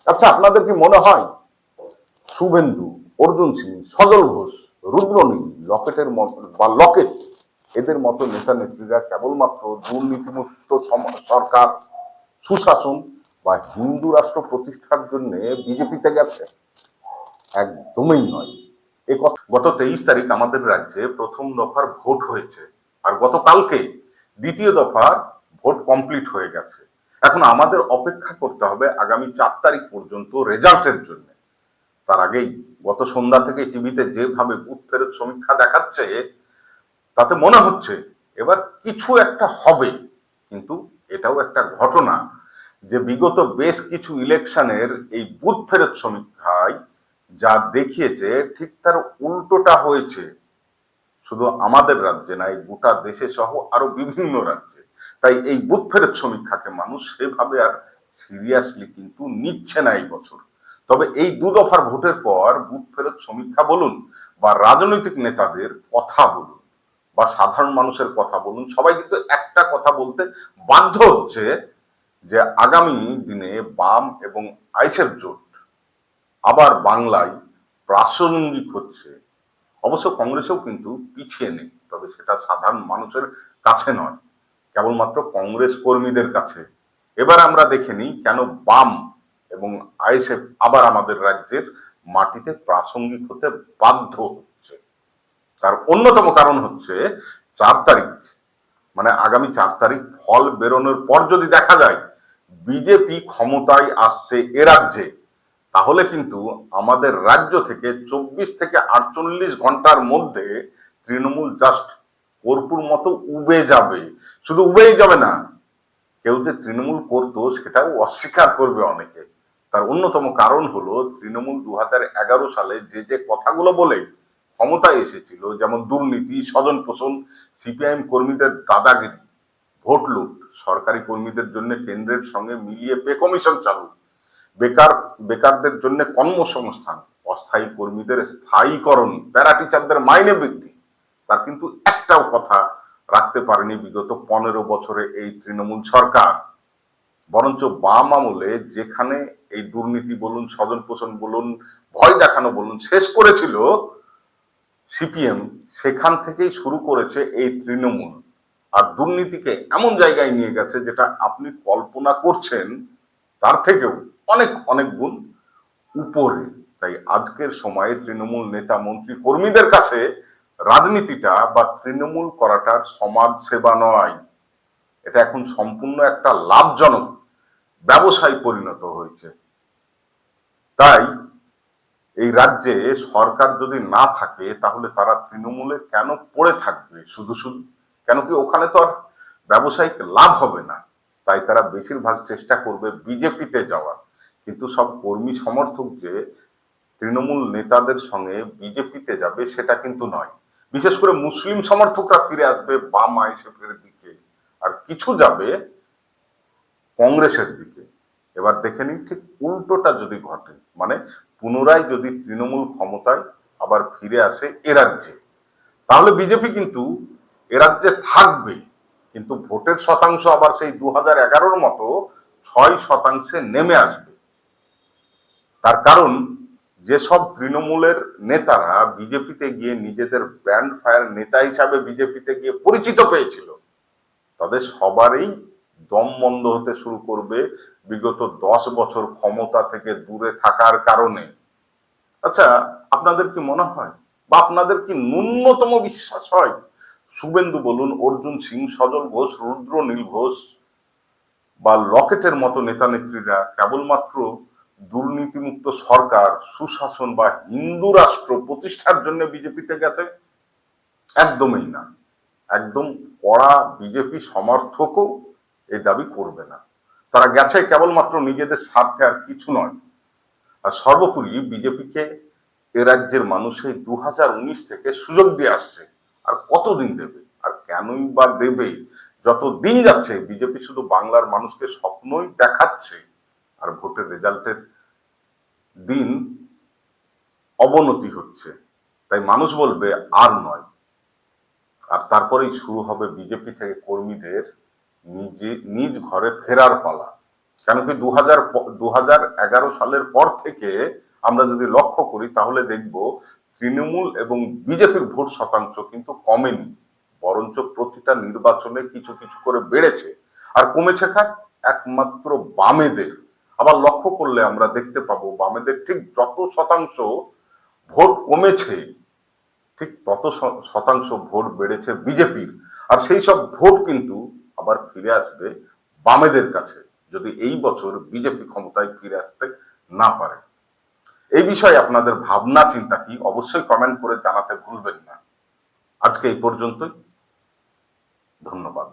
আচ্ছা, আপনাদের কি মনে হয় শুভেন্দু, অর্জুন সিং, সজল ঘোষ, রুদ্রনীল, লকেটের মতো বা লকেট এদের মতো নেতা নেত্রীরা কেবলমাত্র দুর্নীতিমুক্ত সরকার, সুশাসন বা হিন্দু রাষ্ট্র প্রতিষ্ঠার জন্য বিজেপিতে গেছে? একদমই নয়। গত 23 তারিখ আমাদের রাজ্যে প্রথম দফার ভোট হয়েছে, আর গতকালকে দ্বিতীয় দফার ভোট কমপ্লিট হয়ে গেছে। এখন আমাদের অপেক্ষা করতে হবে আগামী 4 তারিখ পর্যন্ত রেজাল্টের জন্য। তার আগেই গত সন্ধ্যা থেকে টিভিতে যেভাবে বুথ ফেরত সমীক্ষা দেখাচ্ছে, তাতে মনে হচ্ছে এবার কিছু একটা হবে। কিন্তু এটাও একটা ঘটনা যে বিগত বেশ কিছু ইলেকশনের এই বুথ ফেরত সমীক্ষায় যা দেখিয়েছে ঠিক তার উল্টোটা হয়েছে। শুধু আমাদের রাজ্যে নাই, গোটা দেশে সহ আরো বিভিন্ন রাজ্যে। তাই এই বুথ ফেরত সমীক্ষাকে মানুষ সেভাবে আর সিরিয়াসলি কিন্তু নিচ্ছে না এই বছর। তবে এই দফার ভোটের পর বুথ ফেরত সমীক্ষা বলুন বা রাজনৈতিক নেতাদের কথা বলুন বা সাধারণ মানুষের কথা বলুন, সবাই কিন্তু একটা কথা বলতে বাধ্য হচ্ছে যে আগামী দিনে বাম এবং আইএসএফ জোট আবার বাংলায় প্রাসঙ্গিক হচ্ছে। অবশ্য কংগ্রেসও কিন্তু পিছিয়ে নেই, তবে সেটা সাধারণ মানুষের কাছে নয়, কেবলমাত্র কংগ্রেস কর্মীদের কাছে। এবার আমরা দেখে নিই কেন বাম এবং আইএসএফ আবার আমাদের রাজ্যের মাটিতে প্রাসঙ্গিক হতে বাধ্য হচ্ছে। তার অন্যতম কারণ হচ্ছে 4 তারিখ, মানে আগামী 4 তারিখ ফল বেরোনোর পর যদি দেখা যায় বিজেপি ক্ষমতায় আসছে এ রাজ্যে, তাহলে কিন্তু আমাদের রাজ্য থেকে 24 থেকে 48 ঘন্টার মধ্যে তৃণমূল জাস্ট কর্পূর মতো উবে যাবে। শুধু উবেই যাবে না, কেউ যে তৃণমূল করতো সেটাও অস্বীকার করবে অনেকে। তার অন্যতম কারণ হলো তৃণমূল 2011 সালে যে যে কথাগুলো বলে ক্ষমতায় এসেছিল, যেমন দুর্নীতি, স্বজন পোষণ, সিপিআইএম কর্মীদের দাদাগিরি, ভোট লুট, সরকারি কর্মীদের জন্য কেন্দ্রের সঙ্গে মিলিয়ে পে কমিশন চালু, বেকারদের জন্য কর্মসংস্থান, অস্থায়ী কর্মীদের স্থায়ীকরণ, প্যারা টিচারদের মাইনে বৃদ্ধি, তার কিন্তু একটাও কথা রাখতে পারেনি বিগত 15 বছরে এই তৃণমূল সরকার। বরঞ্চ বাম আমলে যেখানে এই দুর্নীতি বলুন, স্বজন পোষণ বলুন, ভয় দেখানো বলুন শেষ করেছিল সিপিএম, সেখান থেকেই শুরু করেছে এই তৃণমূল। আর দুর্নীতিকে এমন জায়গায় নিয়ে গেছে যেটা আপনি কল্পনা করছেন তার থেকেও অনেক অনেক গুণ উপরে। তাই আজকের সময়ে তৃণমূল নেতা, মন্ত্রী, কর্মীদের কাছে রাজনীতিটা বা তৃণমূল করাটার সমাজ সেবা নয়, এটা এখন সম্পূর্ণ একটা লাভজনক ব্যবসায় পরিণত হয়েছে। তাই এই রাজ্যে সরকার যদি না থাকে তাহলে তারা তৃণমূলে কেন পড়ে থাকবে শুধু শুধু? কেন কি ওখানে তো আর ব্যবসায়িক লাভ হবে না? তাই তারা বেশিরভাগ চেষ্টা করবে বিজেপিতে যাওয়ার। কিন্তু সব কর্মী সমর্থক যে তৃণমূল নেতাদের সঙ্গে বিজেপিতে যাবে সেটা কিন্তু নয়। বিশেষ করে মুসলিম সমর্থকরা ফিরে আসবে বাম আইএসএফ এর দিকে, আর কিছু যাবে কংগ্রেসের দিকে। এবার দেখে নিন ঠিক উল্টোটা যদি ঘটে, মানে পুনরায় যদি তৃণমূল ক্ষমতায় আবার ফিরে আসে এ রাজ্যে, তাহলে বিজেপি কিন্তু এ রাজ্যে থাকবে, কিন্তু ভোটের শতাংশ আবার সেই 2011-র মতো 6% নেমে আসবে। তার কারণ যেসব তৃণমূলের নেতারা বিজেপিতে গিয়ে নিজেদের ব্র্যান্ড ফায়ার নেতা হিসাবে বিজেপিতে গিয়ে পরিচিত পেয়েছিল, তাদের সবারই দম বন্ধ হতে শুরু করবে বিগত 10 বছর ক্ষমতা থেকে দূরে থাকার কারণে। আচ্ছা, আপনাদের কি মনে হয় বা আপনাদের কি ন্যূনতম বিশ্বাস হয় শুভেন্দু বলুন, অর্জুন সিং, সজল ঘোষ, রুদ্রনীল ঘোষ বা লকেটের মতো নেতা নেত্রীরা কেবলমাত্র দুর্নীতিমুক্ত সরকার, সুশাসন বা হিন্দু রাষ্ট্র প্রতিষ্ঠার জন্য বিজেপিতে গেছে? একদমই না। একদম কড়া বিজেপি সমর্থকও এই দাবি করবে না। তারা গেছে কেবলমাত্র নিজেদের স্বার্থে, আর কিছু নয়। আর সর্বোপরি বিজেপিকে এ রাজ্যের মানুষ এই 2019 থেকে সুযোগ দিয়ে আসছে, আর কতদিন দেবে, আর কেনই বা দেবে? যত দিন যাচ্ছে বিজেপি শুধু বাংলার মানুষকে স্বপ্নই দেখাচ্ছে, আর ভোটের রেজাল্টের দিন অবনতি হচ্ছে। তাই মানুষ বলবে আর নয়, আর তারপরেই শুরু হবে বিজেপি থেকে কর্মীদের নিজ ঘরে ফেরার পালা। কেন কি 2011 সালের পর থেকে আমরা যদি লক্ষ্য করি তাহলে দেখব তৃণমূল এবং বিজেপির ভোট শতাংশ কিন্তু কমেনি, বরঞ্চ প্রতিটা নির্বাচনে কিছু কিছু করে বেড়েছে। আর কমেছে কার? একমাত্র বামেদের। আবার লক্ষ্য করলে আমরা দেখতে পাবো বামেদের ঠিক যত শতাংশ ভোট কমেছে, ঠিক তত শতাংশ ভোট বেড়েছে বিজেপির। আর সেই সব ভোট কিন্তু আবার ফিরে আসবে বামেদের কাছে, যদি এই বছর বিজেপি ক্ষমতায় ফিরে আসতে না পারে। এই বিষয়ে আপনাদের ভাবনা চিন্তা কি অবশ্যই কমেন্ট করে জানাতে ভুলবেন না। আজকে এই পর্যন্তই, ধন্যবাদ।